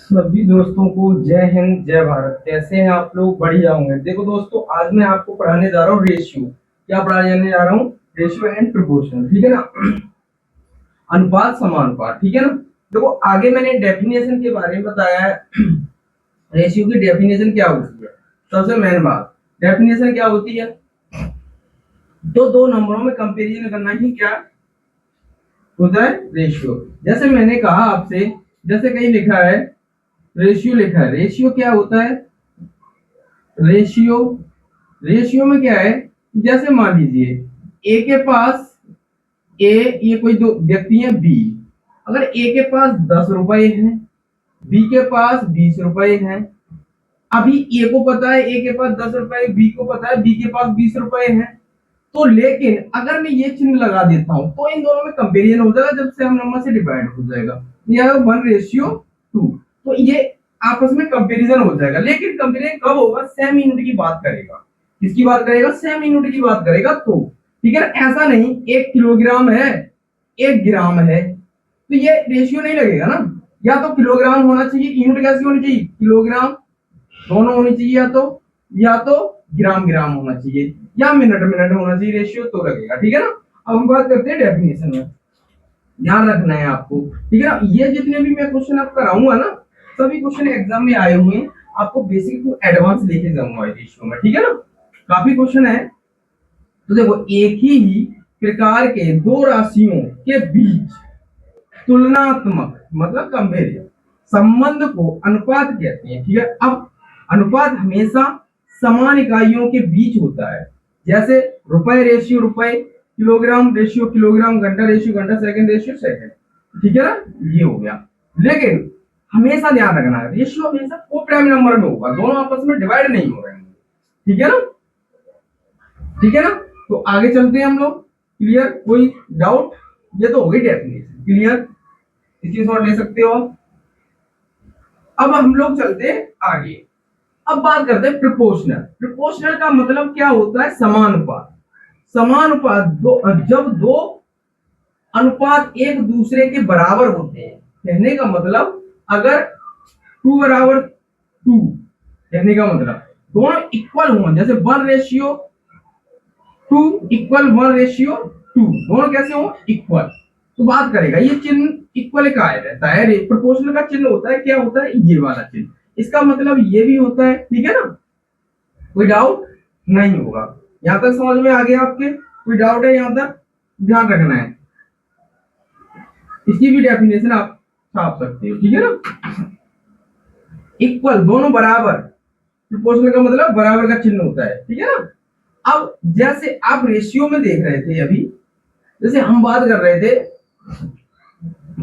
सभी दोस्तों को जय हिंद जय भारत। कैसे हैं आप लोग? बढ़िया होंगे। देखो दोस्तों, आज मैं आपको पढ़ाने जा रहा हूँ रेशियो। क्या पढ़ाने जा रहा हूँ? रेशियो एंड प्रोपोर्शन, ठीक है ना। अनुपात समानुपात, ठीक है ना। देखो, आगे मैंने डेफिनेशन के बारे में बताया है। रेशियो की डेफिनेशन क्या होती है? सबसे मेन बात, डेफिनेशन क्या होती है? तो दो नंबरों में कंपेरिजन करना ही क्या होता है? रेशियो। जैसे मैंने कहा आपसे, जैसे कहीं लिखा है रेशियो, लिखा है रेशियो क्या होता है? रेशियो, रेशियो में क्या है? जैसे मान लीजिए ए के पास, ए ये कोई दो व्यक्ति है बी। अगर ए के पास 10 रुपए हैं, बी के पास 20 रुपए हैं। अभी ए को पता है ए के पास 10 रुपए, बी को पता है बी के पास 20 रुपए हैं। तो लेकिन अगर मैं ये चिन्ह लगा देता हूं तो इन दोनों में कंपेरिजन हो जाएगा जब सेम नंबर से डिवाइड हो जाएगा। यह 1:2। तो ये आपस में कंपेरिजन हो जाएगा। लेकिन कंपेरिजन कब होगा? सेम यूनिट की बात करेगा। किसकी बात करेगा? सेम यूनिट की बात करेगा तो। ठीक है ना। ऐसा नहीं 1 किलोग्राम है 1 ग्राम है तो ये रेशियो नहीं लगेगा ना। या तो किलोग्राम होना चाहिए, यूनिट कैसी होनी चाहिए? किलोग्राम। दोनों होनी चाहिए, या तो ग्राम ग्राम होना चाहिए, या मिनट मिनट होना चाहिए। रेशियो तो लगेगा। ठीक है ना। अब हम बात करते हैं डेफिनेशन में। ध्यान रखना है आपको, ठीक है ना। ये जितने भी मैं क्वेश्चन आपको कराऊंगा ना, सभी क्वेश्चन एग्जाम में आए हुए हैं। आपको बेसिक टू एडवांस लेके जाऊंगा रेशियो में, ठीक है ना। काफी क्वेश्चन है। तो देखो, एक ही प्रकार के दो राशियों के बीच तुलनात्मक मतलब कंपेरिजन संबंध को अनुपात कहते हैं। ठीक है। अब अनुपात हमेशा समान इकाइयों के बीच होता है। जैसे रुपए रेशियो रुपए, किलोग्राम रेशियो किलोग्राम, घंटा रेशियो घंटा, सेकंड रेशियो सेकंड। ठीक है ना। ये हो गया। लेकिन हमेशा ध्यान रखना है, रेशियो हमेशा को प्राइम नंबर में होगा, दोनों आपस में डिवाइड नहीं हो रहे हैं। ठीक है ना। ठीक है ना। तो आगे चलते हैं हम लोग। क्लियर? कोई डाउट? ये तो हो गई डेफिनेशन। क्लियर? स्क्रीनशॉट ले सकते हो आप। अब हम लोग चलते हैं आगे। अब बात करते हैं प्रोपोर्शनल। प्रोपोर्शनल का मतलब क्या होता है? समानुपात। समानुपात जब दो अनुपात एक दूसरे के बराबर होते हैं। कहने का मतलब, अगर 2:2, कहने का मतलब दोनों इक्वल हो, जैसे 1:2 इक्वल 1:2, दोनों कैसे हो? इक्वल। तो बात करेगा, ये चिन्ह इक्वल का रहता है। प्रोपोर्शनल का चिन्ह होता है, क्या होता है? ये वाला चिन्ह। इसका मतलब ये भी होता है। ठीक है ना। कोई डाउट नहीं होगा। यहां तक समझ में आ गया आपके? कोई डाउट है यहां तक? ध्यान रखना है। इसकी भी डेफिनेशन आप छाप सकते हो। ठीक है ना। इक्वल, दोनों बराबर। प्रोपोर्शनल का मतलब बराबर का चिन्ह होता है। ठीक है ना। अब जैसे आप रेशियो में देख रहे थे अभी, जैसे हम बात कर रहे थे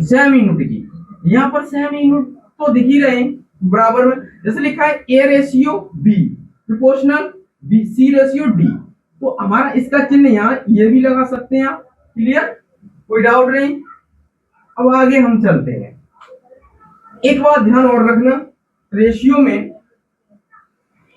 सेम यूनिट की, यहाँ पर सेम यूनिट तो दिख ही रहे हैं बराबर में। जैसे लिखा है A ratio B proportional B C ratio D. तो हमारा इसका चिन्ह यहाँ ये भी लगा सकते हैं आप। क्लियर? कोई डाउट नहीं। अब आगे हम चलते हैं। एक बात ध्यान और रखना, रेशियो में,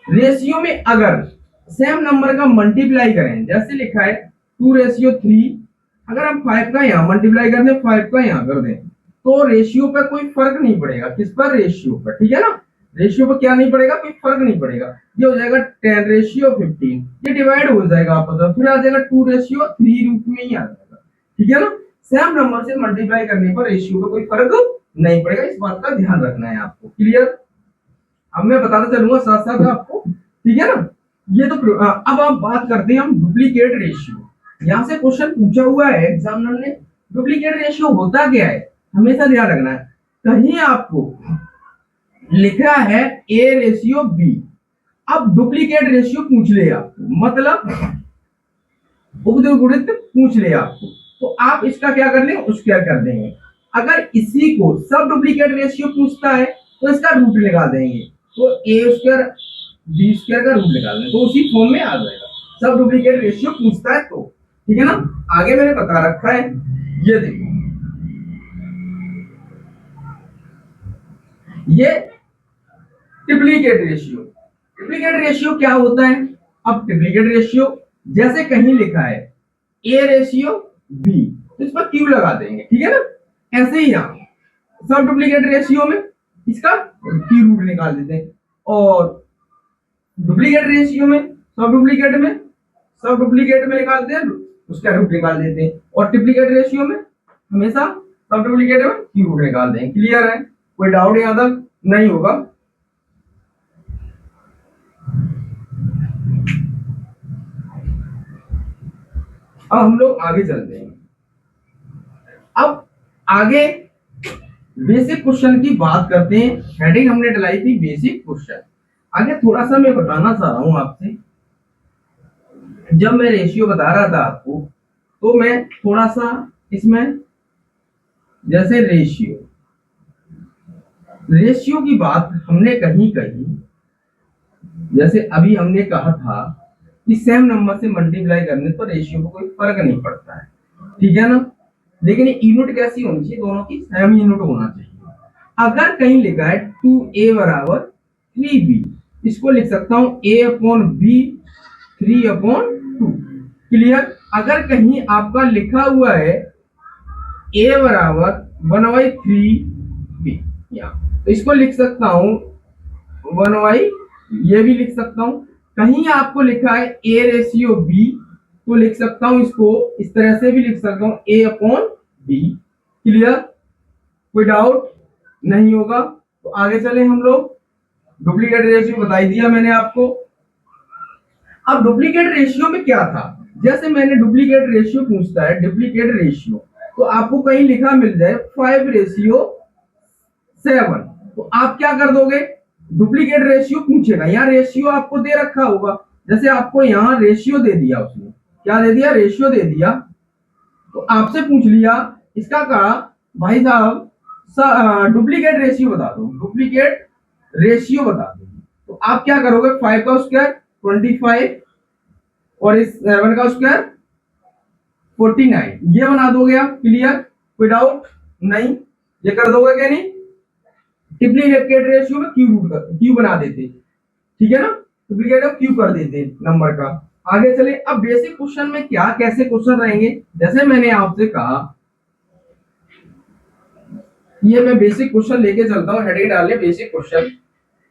रेशियो में अगर सेम नंबर का मल्टीप्लाई करें, जैसे लिखा है 2:3, अगर हम 5 का यहाँ मल्टीप्लाई कर दें, 5 का यहाँ कर दें, तो रेशियो पर कोई फर्क नहीं पड़ेगा। किस पर? रेशियो पर। ठीक है ना। रेशियो पर क्या नहीं पड़ेगा? कोई फर्क नहीं पड़ेगा। ये हो जाएगा 10:15, ये डिवाइड हो जाएगा आपस में, फिर आ जाएगा 2:3 रूप में ही आ जाएगा। ठीक है ना। सेम नंबर से मल्टीप्लाई करने पर रेशियो पर कोई फर्क नहीं पड़ेगा। इस बात का ध्यान रखना है आपको। क्लियर? अब मैं बताता चलूंगा साथ साथ आपको। ठीक है ना। ये तो अब आप बात करते हैं हम डुप्लीकेट रेशियो। यहां से क्वेश्चन पूछा हुआ है एग्जामिनर ने। डुप्लीकेट रेशियो होता क्या है? हमेशा ध्यान रखना है। कहीं आपको लिखा है ए रेशियो बी, अब डुप्लीकेट रेशियो पूछ ले आपको, मतलब उपद्रव पूछ ले आपको, तो आप इसका क्या कर लेंगे? स्क्वायर कर देंगे। अगर इसी को सब डुप्लीकेट रेशियो पूछता है तो इसका रूट लगा देंगे। तो ए स्क्वायर बी स्क्वायर का रूट निकाल लें तो उसी फॉर्म में आ जाएगा। सब डुप्लीकेट रेशियो पूछता है तो। ठीक है ना। आगे मैंने बता रखा है, ये देखो, ये डुप्लीकेट रेशियो। डुप्लीकेट रेशियो क्या होता है? अब डुप्लीकेट रेशियो जैसे कहीं लिखा है ए रेशियो बी, तो इस पर क्यू लगा देंगे। ठीक है ना। ऐसे ही यहाँ सब डुप्लीकेट रेशियो में इसका की रूट निकाल देते हैं। और डुप्लीकेट रेशियो में सब डुप्लीकेट में निकालते हैं, उसका रूट निकाल देते हैं। और ट्रिप्लीकेट रेशियो में हमेशा सब डुप्लीकेट में की रूट निकालते हैं। क्लियर है? कोई डाउट यहाँ तक नहीं होगा। अब हम लोग आगे चलते हैं। अब आगे बेसिक क्वेश्चन की बात करते हैं। हेडिंग हमने डलाई थी बेसिक क्वेश्चन। आगे थोड़ा सा मैं बताना चाह रहा हूं आपसे। जब मैं रेशियो बता रहा था आपको, तो मैं थोड़ा सा इसमें, जैसे रेशियो की बात हमने कहीं कही, जैसे अभी हमने कहा था कि सेम नंबर से मल्टीप्लाई करने पर रेशियो को कोई फर्क नहीं पड़ता है, ठीक है ना। लेकिन यूनिट कैसी होनी चाहिए? दोनों की सेम यूनिट होना चाहिए। अगर कहीं लिखा है 2a बराबर 3b, इसको लिख सकता हूं a अपॉन बी 3/2। क्लियर? अगर कहीं आपका लिखा हुआ है a बराबर 1/3b, तो इसको लिख सकता हूं 1/, ये भी लिख सकता हूं। कहीं आपको लिखा है a रेशियो b, तो लिख सकता हूं इसको इस तरह से भी लिख सकता हूं a अपॉन b। क्लियर? कोई डाउट नहीं होगा? तो आगे चले हम लोग। डुप्लीकेट रेशियो बताई दिया मैंने आपको। अब डुप्लीकेट रेशियो में क्या था? जैसे मैंने डुप्लीकेट रेशियो पूछता है, डुप्लीकेट रेशियो, तो आपको कहीं लिखा मिल जाए 5:7, तो आप क्या कर दोगे? डुप्लीकेट रेशियो पूछेगा, यहाँ रेशियो आपको दे रखा होगा। जैसे आपको यहाँ रेशियो दे दिया, उसने क्या दे दिया? रेशियो दे दिया। तो आपसे पूछ लिया, इसका कहा भाई साहब डुप्लीकेट रेशियो बता दो, डुप्लीकेट रेशियो बता दो। तो आप क्या करोगे? 5 का स्क्वायर 25 और इस 7 का स्क्वायर 49, ये बना दोगे आप। क्लियर? कोई डाउट नहीं? ये कर दोगे क्या? नहीं। डुप्लीकेट रेशियो में क्यू बना देते, ठीक है ना। डुप्लीकेट में क्यू कर देते नंबर का। आगे चले। अब बेसिक क्वेश्चन में क्या कैसे क्वेश्चन रहेंगे? जैसे मैंने आपसे कहा, ये मैं बेसिक क्वेश्चन लेके चलता हूँ, हेडिंग डालने बेसिक क्वेश्चन।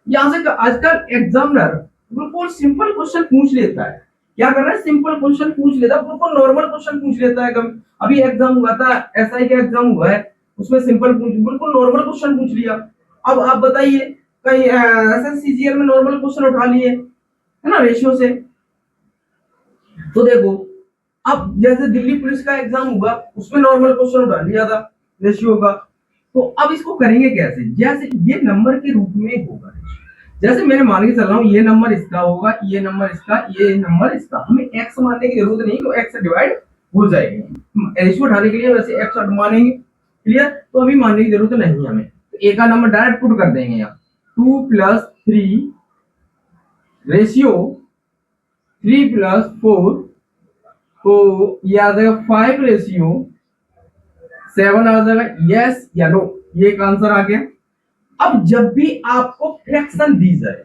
यहाँ से आजकल एग्जामिनर बिल्कुल सिंपल क्वेश्चन पूछ लेता है। क्या कर रहा है? सिंपल क्वेश्चन पूछ लेता है, बिल्कुल नॉर्मल क्वेश्चन पूछ लेता है। अभी एग्जाम हुआ था, एसआई का एग्जाम हुआ है, उसमें बिल्कुल नॉर्मल क्वेश्चन पूछ लिया। अब आप बताइए, कहीं एसएससीजीएल में नॉर्मल क्वेश्चन उठा लिए, है ना, रेशियो से। तो देखो, अब जैसे दिल्ली पुलिस का एग्जाम हुआ, उसमें नॉर्मल क्वेश्चन उठा लिया था रेशियो का। तो अब इसको करेंगे कैसे? जैसे ये नंबर के रूप में होगा। जैसे मैंने मान के चल रहा हूँ, ये नंबर इसका होगा, ये नंबर इसका, ये नंबर इसका। हमें एक्स मानने की जरूरत नहीं, तो एक्स डिवाइड हो जाएगी। रेशियो उठाने के लिए वैसे एक्स मानेंगे। क्लियर? तो अभी मानने की जरूरत नहीं हमें। तो ए का नंबर डायरेक्ट पुट कर देंगे यहाँ। 2 + 3 रेशियो 3 + 4, तो ये आ जाएगा 5:7 आ जाएगा। यस या नो? ये एक आंसर आ गया। अब जब भी आपको फ्रैक्शन दी जाए,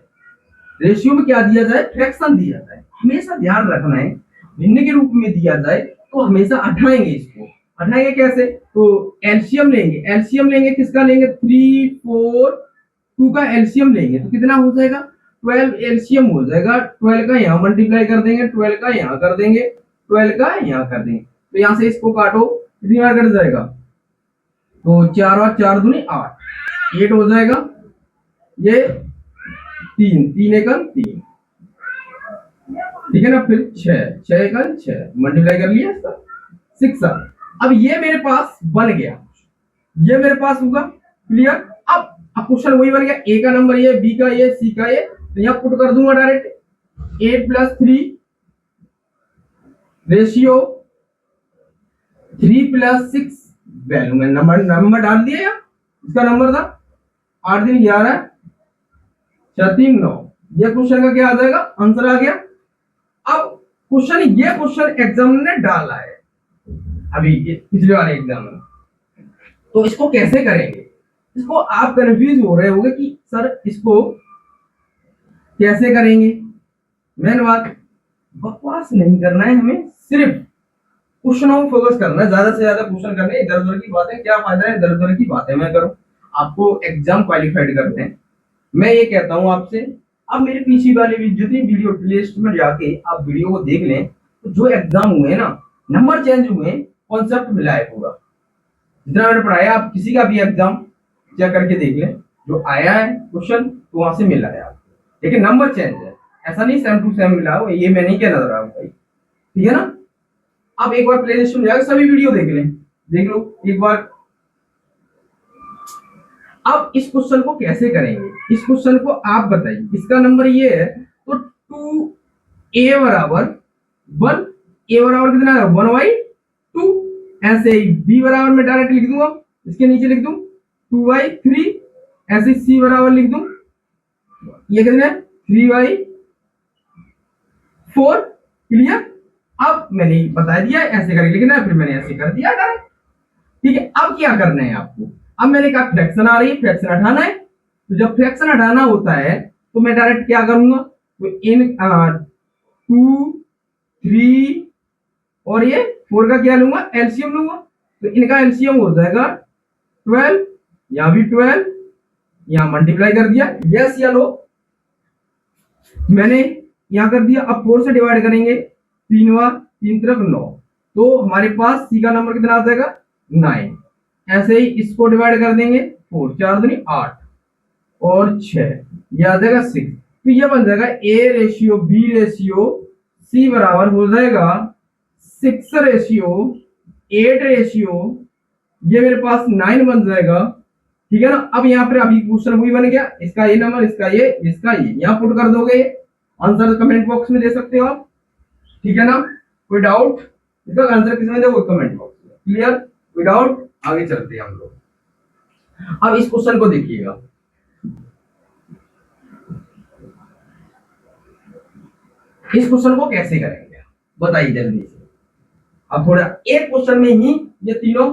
रेशियो में क्या दिया जाए? फ्रैक्शन दिया जाए, हमेशा ध्यान रखना है। भिन्न के रूप में दिया जाए तो हमेशा हटाएंगे। इसको हटाएंगे कैसे? तो एलसीएम लेंगे। एलसीएम लेंगे किसका लेंगे? 3 4 2 का एलसीएम लेंगे, तो कितना हो जाएगा? 12 एलसीएम हो जाएगा। 12 का यहाँ मल्टीप्लाई कर देंगे, 12 का यहाँ कर देंगे, 12 का यहाँ कर देंगे। तो यहाँ से इसको काटो, कितनी बार कट जाएगा? तो 4 और 4 दूनी 8, 8 हो जाएगा। ये 3 3 एकम 3, ठीक है ना। फिर 6 6 एकम 6, मल्टीप्लाई कर लिया इसका 6। अब ये मेरे पास बन गया, ये मेरे पास होगा। क्लियर? अब क्वेश्चन वही बन गया। ए का नंबर ये, बी का ये, सी का ये, तो यहाँ पुट कर दूंगा डायरेक्ट। 8 + 3 रेशियो 3 + 6 वैल्यू में नंबर डाल दिया। इसका नंबर था 8 3 11 4 3 9। ये क्वेश्चन का क्या आ जाएगा? आंसर आ गया। अब ये क्वेश्चन एग्जाम ने डाला है अभी पिछले वाले एग्जाम में। तो इसको कैसे करेंगे? इसको आप कंफ्यूज हो रहे होंगे कि सर इसको कैसे करेंगे। मेन बात, बकवास नहीं करना है, हमें सिर्फ क्वेश्चनों पर फोकस करना है। ज्यादा से ज्यादा क्वेश्चन करने, इधर उधर की बातें क्या फायदा है? इधर उधर की बातें मैं करूं। आपको एग्जाम क्वालिफाइड करते हैं। मैं ये कहता हूँ आपसे, अब मेरे पीछे वाले भी जितनी वीडियो प्लेलिस्ट में जाके आप वीडियो को देख लें, तो जो एग्जाम हुए ना, नंबर चेंज हुए, कॉन्सेप्ट मिला है पूरा। जितना मैंने पढ़ाया, आप किसी का भी एग्जाम चेक करके देख लें, जो आया है क्वेश्चन तो वहां से मिला है आपको, लेकिन नंबर चेंज है, ऐसा नहीं सेम टू सेम मिला हो, ये मैं नहीं कहना रहा हूँ भाई, ठीक है ना। आप एक बार प्लेलिस्ट में जाकर सभी वीडियो देख लें, देख लो एक बार। अब इस क्वेश्चन को कैसे करेंगे, इस क्वेश्चन को आप बताइए। इसका नंबर ये है, तो 2a बराबर 1, a बराबर कितना है 1/2, ऐसे ही b बराबर मैं डायरेक्ट लिख दूंगा, इसके नीचे लिख दूं 2/3, ऐसे c बराबर लिख दूं, ये कितना है 3/4। क्लियर। अब मैंने बता दिया ऐसे करके लिखना है, फिर मैंने ऐसे कर दिया डायरेक्ट, ठीक है। अब क्या करना है आपको, अब मैंने कहा फ्रैक्शन आ रही है, फ्रैक्शन हटाना है, तो जब फ्रैक्शन हटाना होता है तो मैं डायरेक्ट क्या करूंगा, तो इन 2 3 और ये 4 का क्या लूंगा, एलसीएम लूंगा, तो इनका एलसीएम हो जाएगा 12, यहां भी 12, यहां मल्टीप्लाई कर दिया, यस या नो, मैंने यहां कर दिया। अब 4 से डिवाइड करेंगे, 3 बार 3 3 9, तो हमारे पास सी का नंबर कितना आ जाएगा 9। ऐसे ही इसको डिवाइड कर देंगे, 4 4 दूनी 8 और 6, ये आ जाएगा 6। तो ये बन जाएगा A ratio B ratio C बराबर हो जाएगा 6 रेशियो 8 रेशियो, ये मेरे पास 9 बन जाएगा, ठीक है ना। अब यहाँ पर अभी क्वेश्चन वही बन गया, इसका ये नंबर, इसका ये, इसका ये, यहाँ पुट कर दोगे, आंसर कमेंट बॉक्स में दे सकते हो आप, ठीक है ना। कोई डाउट, इसका आंसर किसमें दे, कमेंट बॉक्स में। क्लियर, विदाउट, आगे चलते हैं हम लोग। अब इस क्वेश्चन को देखिएगा, इस क्वेश्चन को कैसे करेंगे बताइए जल्दी से। अब थोड़ा एक क्वेश्चन में ही ये तीनों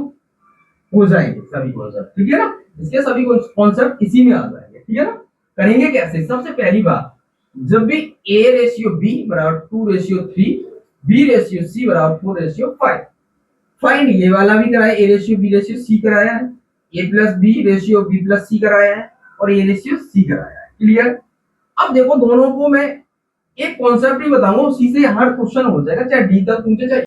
हो जाएंगे, सभी कॉन्सेप्ट, ठीक है ना। इसके सभी कॉन्सेप्ट इसी में आ जाएंगे, ठीक है ना। करेंगे कैसे, सबसे पहली बात, जब भी a रेशियो b बराबर 2 रेशियो 3, b रेशियो c बराबर 4 रेशियो 5, फाइंड ये वाला भी कराया, A ratio B ratio C कराया है, A plus B ratio B plus C कराया है, और ए रेशियो सी कराया है। क्लियर। अब देखो दोनों को मैं एक कॉन्सेप्ट ही बताऊंगा, उसी से हर क्वेश्चन हो जाएगा, चाहे डी तक पूछे चाहे